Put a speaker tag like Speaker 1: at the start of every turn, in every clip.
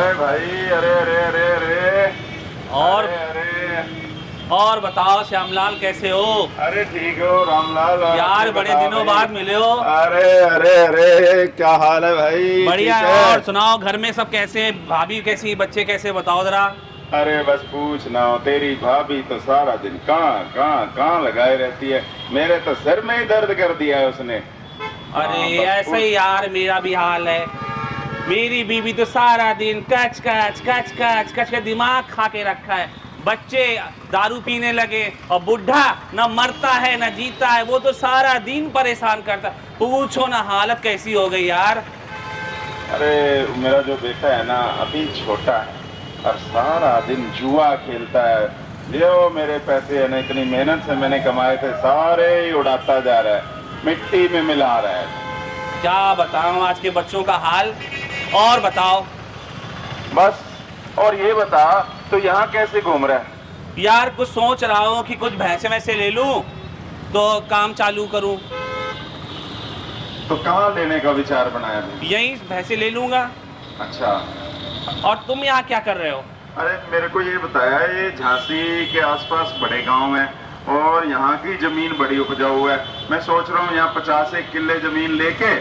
Speaker 1: अरे भाई, अरे अरे अरे अरे।
Speaker 2: और
Speaker 1: अरे अरे।
Speaker 2: और बताओ श्यामलाल, कैसे हो?
Speaker 1: अरे ठीक हो रामलाल?
Speaker 2: यार
Speaker 1: अपनी
Speaker 2: बड़े
Speaker 1: बता
Speaker 2: दिनों
Speaker 1: भाई।
Speaker 2: बाद मिले हो।
Speaker 1: अरे अरे अरे, क्या हाल है भाई?
Speaker 2: बढ़िया
Speaker 1: ठीक
Speaker 2: है।
Speaker 1: है।
Speaker 2: और सुनाओ, घर में सब कैसे? भाभी कैसी? बच्चे कैसे? बताओ जरा।
Speaker 1: अरे बस पूछ ना, तेरी भाभी तो सारा दिन कहाँ कहाँ कहाँ लगाए रहती है। मेरे तो सिर में ही दर्द कर दिया है उसने।
Speaker 2: अरे
Speaker 1: हाँ बस
Speaker 2: ऐसा ही
Speaker 1: पूछ।
Speaker 2: यार, मेरा भी हाल है। मेरी बीवी तो सारा दिन कच कच कच कच कच का दिमाग खा के रखा है। बच्चे दारू पीने लगे और बुढ़ा न मरता है न जीता है, वो तो सारा दिन परेशान करता है। पूछो ना, हालत कैसी हो गई यार।
Speaker 1: अरे मेरा जो बेटा है ना, अभी छोटा है और सारा दिन जुआ खेलता है। लियो मेरे पैसे है ना, इतनी मेहनत से मैंने कमाए थे, सारे ही उड़ाता जा रहा है, मिट्टी में मिला रहा है।
Speaker 2: क्या बताऊं आज के बच्चों का हाल। और बताओ
Speaker 1: बस। और ये बता, तो यहाँ कैसे घूम रहा है?
Speaker 2: यार, कुछ सोच रहा हूँ कि कुछ भैंसे वैसे ले लूं तो काम चालू करूं।
Speaker 1: तो कहाँ लेने का विचार बनाया अभी?
Speaker 2: यही भैंसे ले लूंगा।
Speaker 1: अच्छा।
Speaker 2: और तुम यहाँ क्या कर रहे हो?
Speaker 1: अरे मेरे को ये बताया, ये झांसी के आसपास बड़े गांव हैं और यहाँ की जमीन बड़ी उपजाऊ है। मैं सोच रहा हूँ यहाँ 50 किले जमीन लेके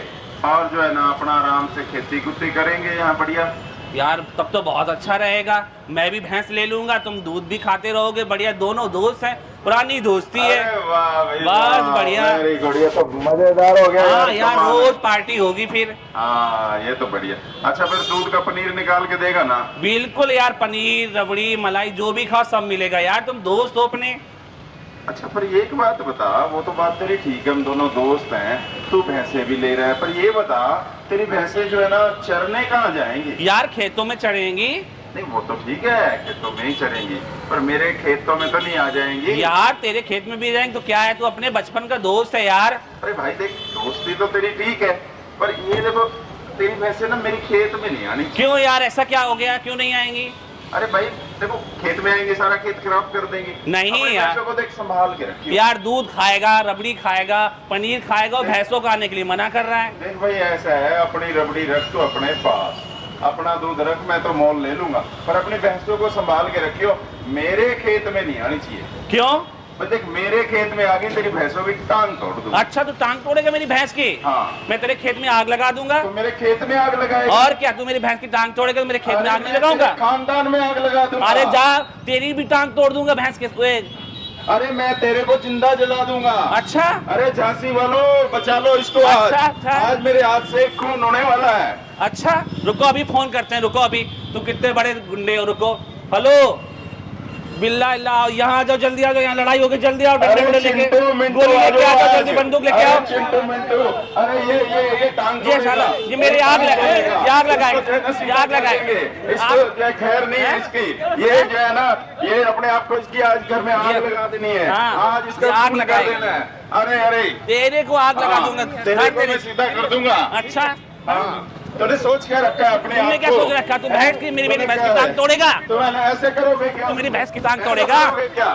Speaker 1: और जो है ना अपना आराम से खेती कुत्ती करेंगे यहाँ बढ़िया।
Speaker 2: यार तब तो बहुत अच्छा रहेगा। मैं भी भैंस ले लूंगा, तुम दूध भी खाते रहोगे, बढ़िया। दोनों दोस्त हैं, पुरानी दोस्ती है।
Speaker 1: अरे वाह भाई
Speaker 2: बस
Speaker 1: वाह,
Speaker 2: बढ़िया।
Speaker 1: वेरी गुड, ये तो मजेदार हो गया
Speaker 2: हाँ यार,
Speaker 1: कमाल है।
Speaker 2: रोज पार्टी होगी फिर।
Speaker 1: हाँ ये तो बढ़िया। अच्छा फिर दूध का पनीर निकाल के देगा ना?
Speaker 2: बिल्कुल यार, पनीर रबड़ी मलाई जो भी खाओ सब मिलेगा यार, तुम दोस्त हो अपने।
Speaker 1: अच्छा पर ये एक बात बता, वो तो बात तेरी ठीक है, हम दोनों दोस्त हैं, तू भैंसे भी ले रहा है, पर ये बता तेरी भैंसे जो है ना चरने कहाँ जाएंगी?
Speaker 2: यार खेतों में चढ़ेंगी।
Speaker 1: नहीं वो तो ठीक है, खेतों में ही चरेंगी, पर मेरे खेतों में तो नहीं आ जाएंगी।
Speaker 2: यार तेरे खेत में भी जाएंगे तो क्या है, तू अपने बचपन का दोस्त है यार।
Speaker 1: अरे भाई देख, दोस्ती तो तेरी ठीक है, पर ये देखो, तेरी भैंसे ना मेरी खेत में नहीं आनी।
Speaker 2: क्यों यार, ऐसा क्या हो गया, क्यों नहीं आएंगी?
Speaker 1: अरे भाई देखो, खेत में आएंगे सारा खेत खराब कर देंगे।
Speaker 2: नहीं
Speaker 1: अपने
Speaker 2: यार।
Speaker 1: भैंसों को देख संभाल के रखियो।
Speaker 2: यार दूध खाएगा, रबड़ी खाएगा, पनीर खाएगा, और भैंसों को आने के लिए मना कर रहा है।
Speaker 1: देख भाई ऐसा है, अपनी रबड़ी रख तो अपने पास, अपना दूध रख, मैं तो मोल ले लूंगा, पर अपनी भैंसों को संभाल के रखियो, मेरे खेत में नहीं आनी चाहिए।
Speaker 2: क्यों?
Speaker 1: देख मेरे खेत में आ गई तेरी भैंसों की टांग तोड़ दूंगा।
Speaker 2: अच्छा, तू टांग तोड़ेगा मेरी भैंस की?
Speaker 1: हाँ।
Speaker 2: मैं तेरे खेत में आग लगा दूंगा।
Speaker 1: तो मेरे खेत में आग लगाएगा?
Speaker 2: और क्या, तू मेरी भैंस की टांग तोड़ेगा तो मेरे खेत में आग नहीं
Speaker 1: मैं
Speaker 2: लगाऊंगा?
Speaker 1: तेरे खानदान में आग लगा दूंगा।
Speaker 2: अरे जा, तेरी भी टांग तोड़ दूंगा भैंस के।
Speaker 1: अरे मैं तेरे को जिंदा जला दूंगा।
Speaker 2: अच्छा।
Speaker 1: अरे झांसी वालों, बचा लो इसको।
Speaker 2: अच्छा,
Speaker 1: आज
Speaker 2: अच्छा।
Speaker 1: आज मेरे हाथ से खून होने वाला है।
Speaker 2: अच्छा रुको, अभी फोन करते हैं, रुको अभी। तुम कितने बड़े गुंडे हो, रुको। हेलो बिल्ला इल्ला, यहाँ आ जाओ, जल्दी आ जाओ, यहाँ लड़ाई हो गई, जल्दी आओ, डंडे वंडे लेके, गोली लेके आ जाओ, जल्दी बंदूक लेके आओ।
Speaker 1: चिंटू मिंटू, अरे ये टांग
Speaker 2: ये साला, ये मेरे आग लगाए, आग लगाए, आग लगाए।
Speaker 1: इसको खैर नहीं है इसकी, ये जो है ना, ये अपने आप को इसकी आज घर में आग लगा देनी है।
Speaker 2: हाँ,
Speaker 1: आज इसका
Speaker 2: आग
Speaker 1: खून
Speaker 2: लगाई।
Speaker 1: कर देना है। अरे अरे
Speaker 2: तेरे को आग लगा दूंगा।
Speaker 1: तेरे को मैं सीधा कर दूंगा।
Speaker 2: अच्छा,
Speaker 1: हाँ, तूने सोच क्या रखा है अपने आप को?
Speaker 2: तुमने क्या सोच रखा? तू भैंस की, मेरी भैंस की टांग तोड़ेगा?
Speaker 1: तो मैंने ऐसे करोगे क्या?
Speaker 2: तू मेरी भैंस की टांग तोड़ेगा?
Speaker 1: क्या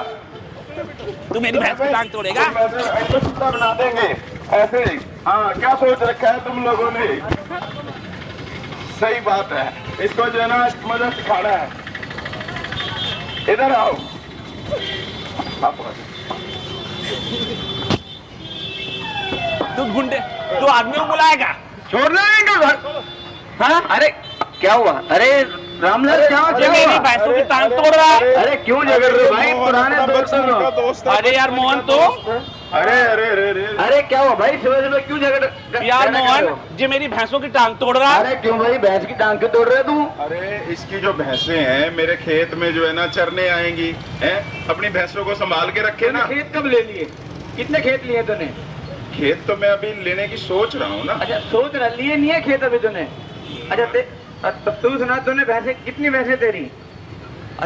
Speaker 2: तू मेरी भैंस की टांग तोड़ेगा?
Speaker 1: ऐसे सीधा बना देंगे ऐसे ही। हाँ क्या सोच रखा है तुम लोगों ने? सही बात है, इसको जो है ना मजा सिखाना है। इधर आओ आप।
Speaker 2: तू गुंडे, तू आदमी को बुलाएगा?
Speaker 3: छोड़ना नहीं तो हाँ? अरे क्या हुआ? अरे रामलाल क्या
Speaker 2: ये मेरी भैंसों की टांग तोड़ रहा है।
Speaker 3: अरे क्यों झगड़ रहे हो भाई? पुराने
Speaker 1: दोस्त।
Speaker 2: अरे यार मोहन, तो
Speaker 1: अरे अरे अरे अरे
Speaker 3: अरे क्या हुआ भाई? सुबह सुबह क्यों झगड़?
Speaker 2: यार मोहन, ये मेरी भैंसों की टांग तोड़ रहा है।
Speaker 3: अरे क्यों भाई, भैंस की टांग क्यों तोड़ रहे तू?
Speaker 1: अरे इसकी जो भैंसें हैं मेरे खेत में जो है ना चरने आएंगी, हैं? अपनी भैंसों को संभाल के रखे ना।
Speaker 3: खेत कब ले लिए? कितने खेत लिए तूने?
Speaker 1: खेत तो मैं अभी लेने की सोच रहा हूँ ना।
Speaker 3: अच्छा सोच रहा, लिए नहीं है खेत अभी तूने? अच्छा तब तू सुना, तूने भैंसे कितनी भैंसे तेरी?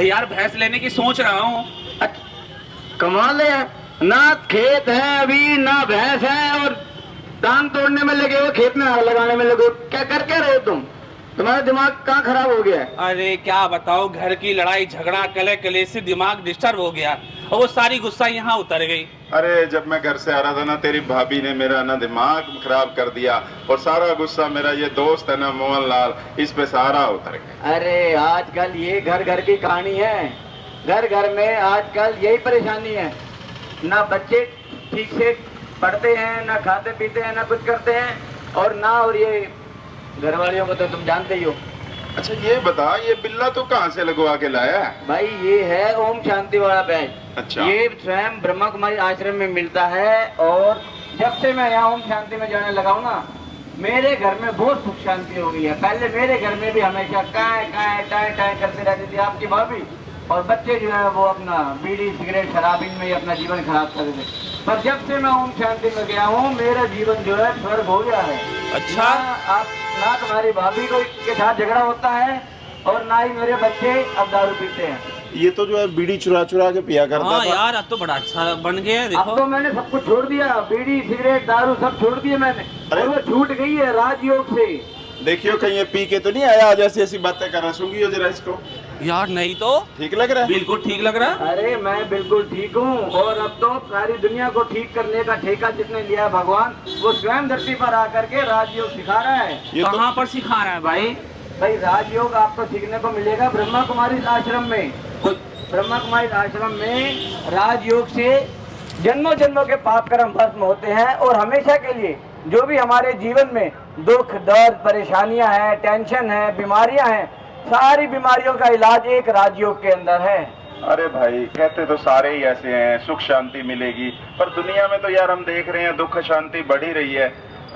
Speaker 2: यार भैंस लेने की सोच रहा हूँ।
Speaker 3: कमाल है यार, ना खेत है अभी ना भैंस है और टांग तोड़ने में लगे हो, खेत में आग लगाने में लगे हो। क्या कर क्या रहे हो तुम? तुम्हारा दिमाग कहाँ खराब हो गया है?
Speaker 2: अरे क्या बताओ, घर की लड़ाई झगड़ा कले कले से दिमाग डिस्टर्ब हो गया। और वो सारी गुस्सा यहाँ उतर गई।
Speaker 1: अरे जब मैं घर से आ रहा था ना, तेरी भाभी ने मेरा ना दिमाग खराब कर दिया और सारा गुस्सा मेरा ये दोस्त है ना मोहन लाल, इस पे सारा उतर गया।
Speaker 3: अरे आजकल ये घर घर की कहानी है। घर घर में आजकल यही परेशानी है, ना बच्चे ठीक से पढ़ते हैं, ना खाते पीते हैं, ना कुछ करते हैं, और ये घर वालियों को तो तुम जानते ही हो।
Speaker 1: अच्छा ये बता, ये बिल्ला तो कहाँ से लगवा के लाया है?
Speaker 3: भाई ये है ओम शांति वाला बैच।
Speaker 1: अच्छा।
Speaker 3: ये स्वयं ब्रह्मा कुमारी आश्रम में मिलता है, और जब से मैं यहाँ ओम शांति में जाने लगा हूँ ना, मेरे घर में बहुत सुख शांति हो गई है। पहले मेरे घर में भी हमेशा काय काय टाय टाय करते रहती थी आपकी भाभी, और बच्चे जो है वो अपना बीड़ी सिगरेट शराब इनमें ही अपना जीवन खराब कर देते। पर जब से मैं ओम शांति में गया हूँ, मेरा जीवन जो है स्वर्ग हो गया है।
Speaker 2: अच्छा।
Speaker 3: ना तुम्हारी भाभी को के साथ झगड़ा होता है, और ना ही मेरे बच्चे अब दारू पीते हैं।
Speaker 1: ये तो जो है बीड़ी चुरा चुरा के पिया करता
Speaker 2: हाँ
Speaker 1: था।
Speaker 2: यार, अब तो बड़ा अच्छा बन गया है,
Speaker 3: अब
Speaker 2: देखो।
Speaker 3: तो मैंने सब कुछ छोड़ दिया, बीड़ी सिगरेट दारू सब छोड़ दिए मैंने,
Speaker 1: अरे।
Speaker 3: और वो छूट गई है राजयोग से।
Speaker 1: देखियो कहीं ये पी के तो नहीं आया, जैसी ऐसी बातें कर रहा। सूंगी हो जरा इसको,
Speaker 2: यार नहीं तो
Speaker 1: ठीक लग रहा है?
Speaker 2: बिल्कुल ठीक लग रहा है।
Speaker 3: अरे मैं बिल्कुल ठीक हूँ, और अब तो सारी दुनिया को ठीक करने का ठेका जिसने लिया है भगवान, वो स्वयं धरती पर आकर के राजयोग सिखा रहा है।
Speaker 1: ये तो
Speaker 2: कहाँ पर सिखा रहा है भाई?
Speaker 3: भाई राजयोग आपको सीखने को मिलेगा ब्रह्मा कुमारी आश्रम में। ब्रह्मा कुमारी आश्रम में राजयोग से जन्मों जन्मों के पाप कर्म भस्म होते हैं, और हमेशा के लिए जो भी हमारे जीवन में दुख दर्द परेशानियां हैं, टेंशन है, बीमारियां हैं, सारी बीमारियों का इलाज एक राजयोग के अंदर है।
Speaker 1: अरे भाई कहते तो सारे ही ऐसे हैं, सुख शांति मिलेगी, पर दुनिया में तो यार हम देख रहे हैं दुख शांति बढ़ी रही है।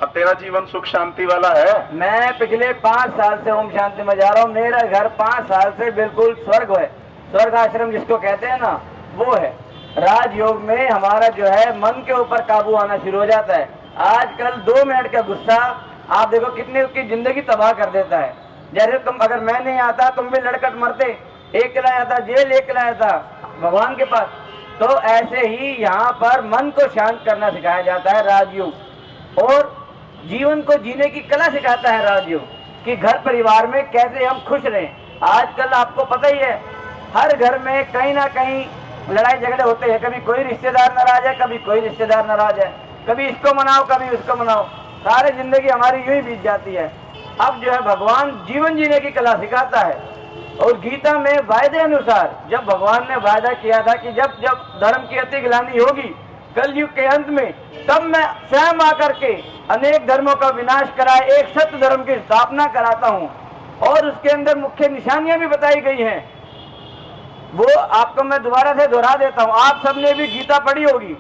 Speaker 1: अब तेरा जीवन सुख शांति वाला है?
Speaker 3: मैं पिछले 5 साल से ओम शांति में जा रहा हूँ। मेरा घर 5 साल से बिल्कुल स्वर्ग है, स्वर्ग आश्रम जिसको कहते हैं ना, वो है। राजयोग में हमारा जो है मन के ऊपर काबू आना शुरू हो जाता है। आजकल 2 मिनट का गुस्सा आप देखो कितने की जिंदगी तबाह कर देता है। जैसे तुम, अगर मैं नहीं आता तुम भी लड़कट मरते, एक चला जाता जेल, एक चला जाता भगवान के पास। तो ऐसे ही यहाँ पर मन को शांत करना सिखाया जाता है राजयोग, और जीवन को जीने की कला सिखाता है राजयोग, कि घर परिवार में कैसे हम खुश रहें। आजकल आपको पता ही है, हर घर में कहीं ना कहीं लड़ाई झगड़े होते हैं। कभी कोई रिश्तेदार नाराज है, कभी कोई रिश्तेदार नाराज है, कभी इसको मनाओ कभी उसको मनाओ, सारी जिंदगी हमारी यूं ही बीत जाती है। अब जो है भगवान जीवन जीने की कला सिखाता है, और गीता में वायदे अनुसार जब भगवान ने वायदा किया था कि जब जब धर्म की अति गिलानी होगी कलयुग के अंत में, तब मैं स्वयं आकर के अनेक धर्मों का विनाश कराए एक सत्य धर्म की स्थापना कराता हूँ। और उसके अंदर मुख्य निशानियां भी बताई गई हैं, वो आपको मैं दोबारा से दोहरा देता हूँ। आप सबने भी गीता पढ़ी होगी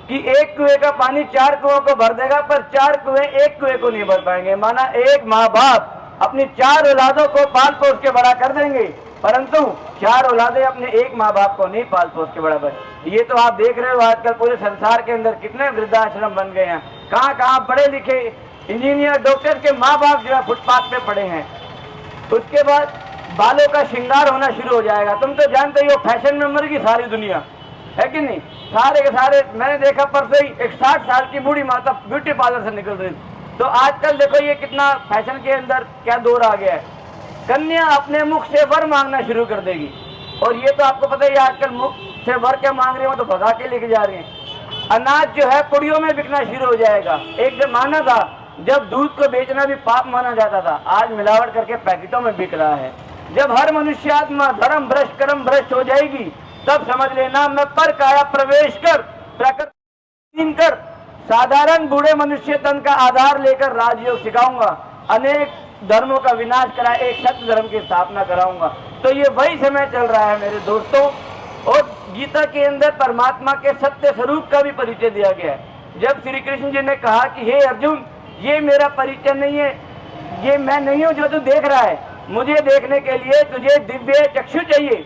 Speaker 3: कि एक कुएं का पानी 4 कुओं को भर देगा, पर 4 कुएं एक कुएं को नहीं भर पाएंगे। माना एक माँ बाप अपनी 4 औलादों को पाल पोस के बड़ा कर देंगे, परंतु 4 औलादें अपने एक माँ बाप को नहीं पाल पोस के बड़ा बने। ये तो आप देख रहे हो आजकल पूरे संसार के अंदर कितने वृद्धाश्रम बन गए हैं। कहाँ कहाँ पढ़े लिखे इंजीनियर डॉक्टर के माँ बाप जो है फुटपाथ पे पड़े हैं। उसके बाद बालों का श्रृंगार होना शुरू हो जाएगा। तुम तो जानते ही हो, फैशन में मर गई सारी दुनिया, है कि नहीं? सारे के सारे, मैंने देखा परसों ही एक 60 साल की बूढ़ी माता ब्यूटी पार्लर से निकल रही थी। तो आजकल देखो ये कितना फैशन के अंदर क्या दौर आ गया है। कन्या अपने मुख से वर मांगना शुरू कर देगी, और ये तो आपको पता ही आजकल मुख से वर क्या मांग रही हो तो भगा के लेके जा रही हैं। अनाज जो है पुड़ियों में बिकना शुरू हो जाएगा। एक जमाना था जब दूध को बेचना भी पाप माना जाता था, आज मिलावट करके पैकेटों में बिक रहा है। जब हर मनुष्यात्मा धर्म भ्रष्ट कर्म भ्रष्ट हो जाएगी, तब समझ लेना मैं पर काया प्रवेश कर प्रकृति कर साधारण बूढ़े मनुष्य तन का आधार लेकर राजयोग सिखाऊंगा, अनेक धर्मों का विनाश करा एक सत्य धर्म की स्थापना कराऊंगा। तो ये वही समय चल रहा है मेरे दोस्तों। और गीता के अंदर परमात्मा के सत्य स्वरूप का भी परिचय दिया गया है। जब श्री कृष्ण जी ने कहा कि हे अर्जुन, ये मेरा परिचय नहीं है, ये मैं नहीं हूँ जो तू देख रहा है, मुझे देखने के लिए तुझे दिव्य चक्षु चाहिए।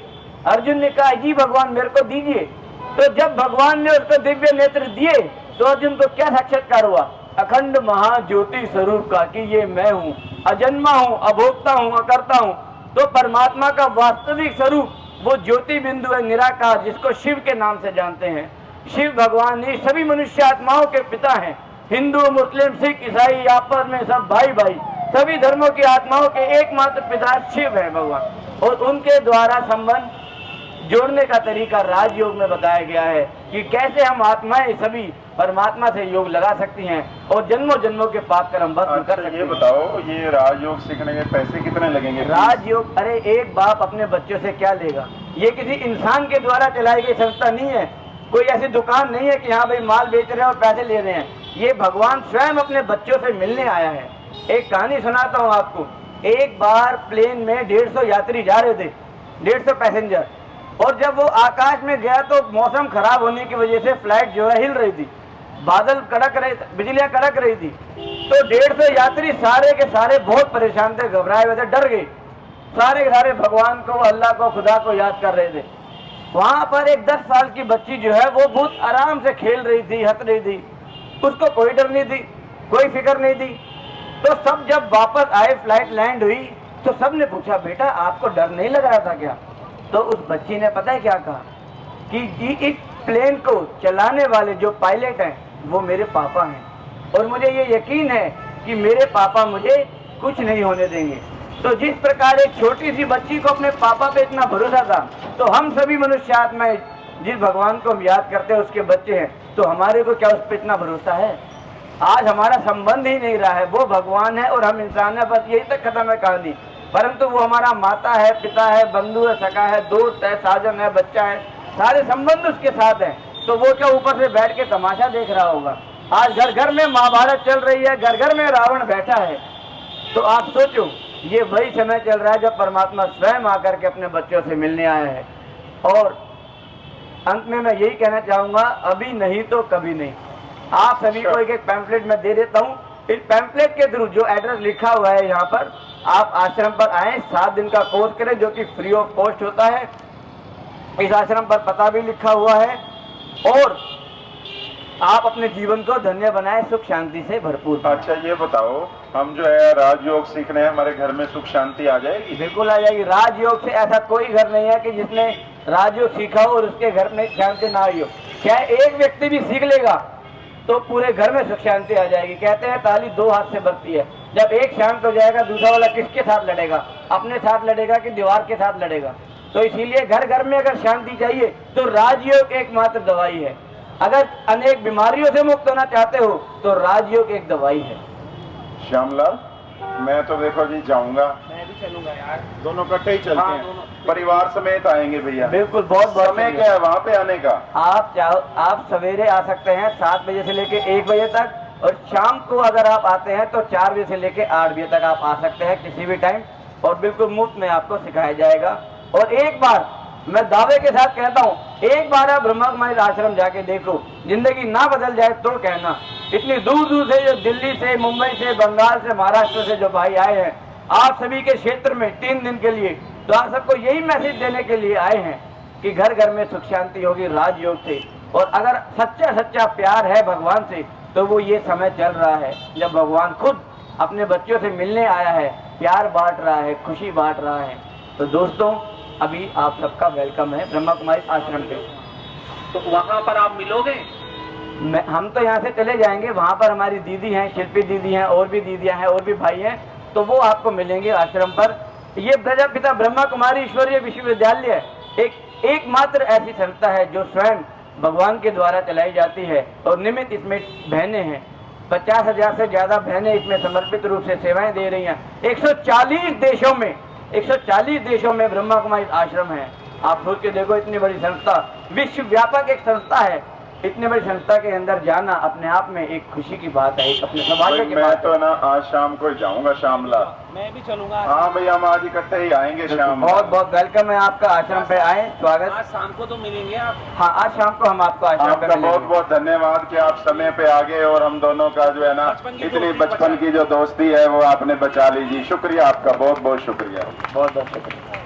Speaker 3: अर्जुन ने कहा जी भगवान मेरे को दीजिए। तो जब भगवान ने उसको दिव्य नेत्र दिए तो अर्जुन को क्या साक्षात्कार हुआ? अखंड महाज्योति स्वरूप का, कि ये मैं हूँ, अजन्मा हूँ, अभोक्ता हूँ, अकर्ता हूँ। तो परमात्मा का वास्तविक स्वरूप वो ज्योति बिंदु है, निराकार, जिसको शिव के नाम से जानते हैं। शिव भगवान ही सभी मनुष्य आत्माओं के पिता हैं। हिंदू मुस्लिम सिख ईसाई आपस में सब भाई भाई, सभी धर्मों की आत्माओं के एकमात्र पिता शिव है भगवान, और उनके द्वारा संबंध जोड़ने का तरीका राजयोग में बताया गया है कि कैसे हम आत्माएं सभी परमात्मा से योग लगा सकती हैं और जन्मों जन्मों के पाप कर्म भस्म कर सकते
Speaker 1: ये
Speaker 3: हैं।
Speaker 1: बताओ, ये राजयोग सीखने के पैसे कितने लगेंगे?
Speaker 3: राजयोग, अरे एक बाप अपने बच्चों से क्या लेगा? ये किसी इंसान के द्वारा चलाई गई संस्था नहीं है, कोई ऐसी दुकान नहीं है कि हाँ भाई माल बेच रहे हैं और पैसे ले रहे हैं। ये भगवान स्वयं अपने बच्चों से मिलने आया है। एक कहानी सुनाता हूँ आपको। एक बार प्लेन में 150 यात्री जा रहे थे, 150 पैसेंजर, और जब वो आकाश में गया तो मौसम खराब होने की वजह से फ्लाइट जो है हिल रही थी, बादल कड़क रहे, बिजलियां कड़क रही थी। तो 150 यात्री सारे के सारे बहुत परेशान थे, घबराए हुए थे, डर गए। सारे के सारे भगवान को, अल्लाह को, खुदा को याद कर रहे थे। वहां पर एक 10 साल की बच्ची जो है वो बहुत आराम से खेल रही थी, हंस रही थी, उसको कोई डर नहीं थी, कोई फिक्र नहीं थी। तो सब जब वापस आए, फ्लाइट लैंड हुई, तो सब ने पूछा, बेटा आपको डर नहीं लग रहा था क्या? तो उस बच्ची ने पता है क्या कहा कि जी इस प्लेन को चलाने वाले जो पायलट हैं वो मेरे पापा हैं और मुझे ये यकीन है कि मेरे पापा मुझे कुछ नहीं होने देंगे। तो जिस प्रकार एक छोटी सी बच्ची को अपने पापा पे इतना भरोसा था, तो हम सभी मनुष्य आत्माएं जिस भगवान को हम याद करते हैं उसके बच्चे हैं, तो हमारे को क्या उस पर इतना भरोसा है? आज हमारा संबंध ही नहीं रहा है, वो भगवान है और हम इंसान है, बस यही तक खत्म है कहानी। परंतु वो हमारा माता है, पिता है, बंधु है, सखा है, दोस्त है, साजन है, बच्चा है, सारे संबंध उसके साथ हैं। तो वो क्या ऊपर से बैठ के तमाशा देख रहा होगा? आज घर घर में महाभारत चल रही है, घर घर में रावण बैठा है। तो आप सोचो, ये वही समय चल रहा है जब परमात्मा स्वयं आकर के अपने बच्चों से मिलने आया है। और अंत में मैं यही कहना चाहूंगा, अभी नहीं तो कभी नहीं। आप सभी को एक एक पैम्फलेट में दे देता हूँ। इस पैम्फलेट के थ्रू जो एड्रेस लिखा हुआ है यहाँ पर, आप आश्रम पर आए, 7 दिन का कोर्स करें जो कि फ्री ऑफ कॉस्ट होता है। इस आश्रम पर पता भी लिखा हुआ है और आप अपने जीवन को धन्य बनाए, सुख शांति से भरपूर बनाएं।
Speaker 1: अच्छा ये बताओ, हम जो है राजयोग सीखने हैं, हमारे घर में सुख शांति आ जाएगी?
Speaker 3: बिल्कुल आ जाएगी। राजयोग से ऐसा कोई घर नहीं है कि जिसने राजयोग सीखा हो और उसके घर में शांति ना आई हो। क्या एक व्यक्ति भी सीख लेगा तो पूरे घर में सुख शांति आ जाएगी। कहते हैं ताली 2 हाथ से बजती है। जब एक शांत हो जाएगा, दूसरा वाला किसके साथ लड़ेगा? अपने साथ लड़ेगा कि दीवार के साथ लड़ेगा? तो इसीलिए घर घर में अगर शांति चाहिए तो राजयोग एकमात्र दवाई है। अगर अनेक बीमारियों से मुक्त होना चाहते हो तो राजयोग एक दवाई है।
Speaker 1: श्यामलाल, मैं तो देखो जी जाऊंगा।
Speaker 2: मैं भी चलूंगा यार।
Speaker 1: दोनों इकट्ठे ही चलते
Speaker 2: हाँ,
Speaker 1: हैं,
Speaker 2: दोनों।
Speaker 1: परिवार समेत आएंगे भैया।
Speaker 3: बिल्कुल, बहुत बहुत
Speaker 1: समय क्या है वहाँ पे आने का?
Speaker 3: आप चाहो आप सवेरे आ सकते हैं 7 बजे से लेके 1 बजे तक, और शाम को अगर आप आते हैं तो 4 बजे से लेके 8 बजे तक आप आ सकते हैं किसी भी टाइम, और बिल्कुल मुफ्त में आपको सिखाया जाएगा। और एक बार मैं दावे के साथ कहता हूँ, एक बार आप ब्रह्मा कुमारी आश्रम जाके देखो, जिंदगी ना बदल जाए तो कहना। इतनी दूर दूर से, जो दिल्ली से, मुंबई से, बंगाल से, महाराष्ट्र से जो भाई आए हैं आप सभी के क्षेत्र में 3 दिन के लिए, तो आप सबको यही मैसेज देने के लिए आए हैं कि घर घर में सुख शांति होगी राजयोग से। और अगर सच्चा सच्चा प्यार है भगवान से तो वो ये समय चल रहा है जब भगवान खुद अपने बच्चों से मिलने आया है, प्यार बांट रहा है, खुशी बांट रहा है। तो दोस्तों, अभी आप सबका वेलकम है ब्रह्मा कुमारी आश्रम पे।
Speaker 2: तो वहाँ पर आप मिलोगे?
Speaker 3: हम तो यहाँ से चले जाएंगे, वहाँ पर हमारी दीदी हैं, शिल्पी दीदी हैं, और भी दीदियाँ हैं, और भी भाई हैं, तो वो आपको मिलेंगे आश्रम पर। ये प्रजापिता ब्रह्मा कुमारी ईश्वरीय विश्वविद्यालय एकमात्र ऐसी संस्था है जो स्वयं भगवान के द्वारा चलाई जाती है, और नियमित इसमें बहनें हैं। 50,000 से ज्यादा बहनें इसमें समर्पित रूप से सेवाएं दे रही हैं। 140 देशों में ब्रह्मा कुमारी आश्रम है। आप सोच के देखो, इतनी बड़ी संस्था, विश्व व्यापक एक संस्था है। इतनी बड़ी संस्था के अंदर जाना अपने आप में एक खुशी की बात है, एक अपने सौभाग्य की
Speaker 1: मैं
Speaker 3: बात
Speaker 1: तो ना आज शाम को जाऊंगा श्यामलाल।
Speaker 2: मैं भी चलूंगा।
Speaker 1: हाँ भैया, हम आज इकट्ठे ही आएंगे
Speaker 3: है।
Speaker 1: शाम।
Speaker 3: बहुत बहुत वेलकम है आपका, आश्रम पे आए, स्वागत।
Speaker 2: आज शाम को तो मिलेंगे आप?
Speaker 3: हाँ, आज शाम को हम आपको आश्रम पे
Speaker 1: आपका बहुत बहुत धन्यवाद कि आप समय पे आ गए, और हम दोनों का जो है ना इतनी बचपन की जो दोस्ती है वो आपने बचा लीजिए। शुक्रिया आपका, बहुत बहुत शुक्रिया।
Speaker 3: बहुत बहुत शुक्रिया।